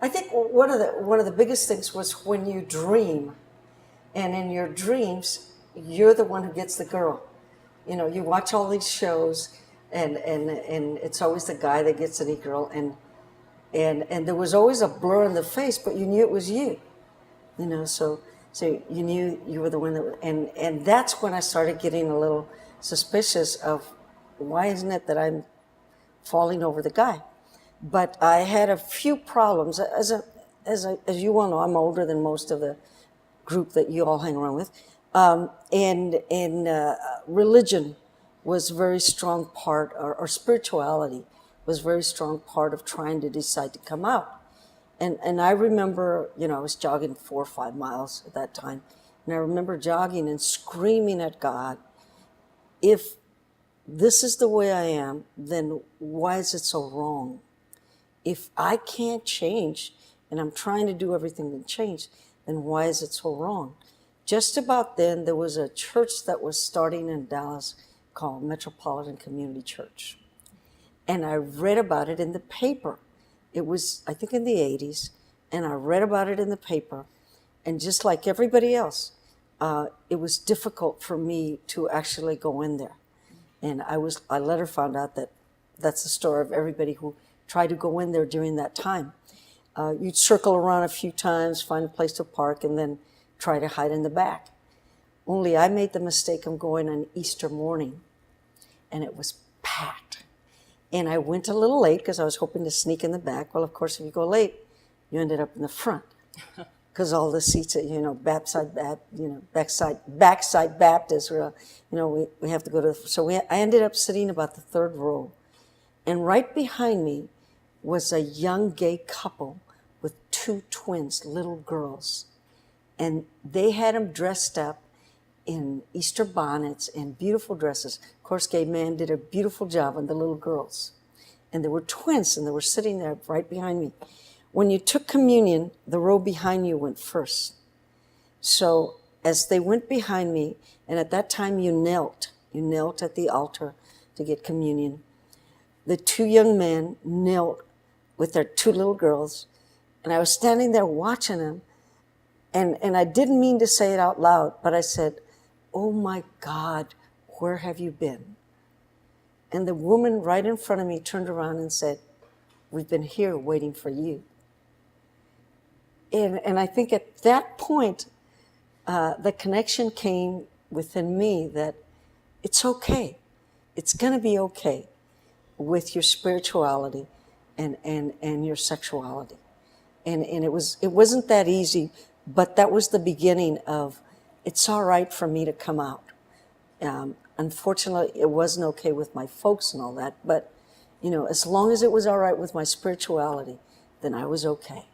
I think one of the biggest things was when you dream, and in your dreams, you're the one who gets the girl. You watch all these shows, and it's always the guy that gets any girl, and there was always a blur in the face, but you knew it was you. So you knew you were the one that, and that's when I started getting a little suspicious of why isn't it that I'm falling over the guy. But I had a few problems. As you well know, I'm older than most of the group that you all hang around with. And religion was a very strong part, or spirituality was a very strong part of trying to decide to come out. And I remember, I was jogging 4 or 5 miles at that time. And I remember jogging and screaming at God, if this is the way I am, then why is it so wrong? If I can't change, and I'm trying to do everything to change, then why is it so wrong? Just about then, there was a church that was starting in Dallas called Metropolitan Community Church. And I read about it in the paper. It was, I think, in the 80s, and I read about it in the paper. And just like everybody else, it was difficult for me to actually go in there. And I later found out that that's the story of everybody who tried to go in there during that time. You'd circle around a few times, find a place to park, and then try to hide in the back. Only I made the mistake of going on Easter morning, and it was packed. And I went a little late because I was hoping to sneak in the back. Well, of course, if you go late, you ended up in the front because all the seats, backside Baptist, we have to go to. So I ended up sitting about the third row, and right behind me was a young gay couple with 2 twins, little girls, and they had them dressed up in Easter bonnets and beautiful dresses. Of course, gay man did a beautiful job on the little girls. And they were twins, and they were sitting there right behind me. When you took communion, the row behind you went first. So as they went behind me, and at that time you knelt at the altar to get communion. The 2 young men knelt with their 2 little girls, and I was standing there watching them, and I didn't mean to say it out loud, but I said, "Oh my God, where have you been?" And the woman right in front of me turned around and said, "We've been here waiting for you." And I think at that point, the connection came within me that it's okay. It's going to be okay with your spirituality and your sexuality. And it wasn't that easy, but that was the beginning of, it's all right for me to come out. Unfortunately, it wasn't okay with my folks and all that, but as long as it was all right with my spirituality, then I was okay.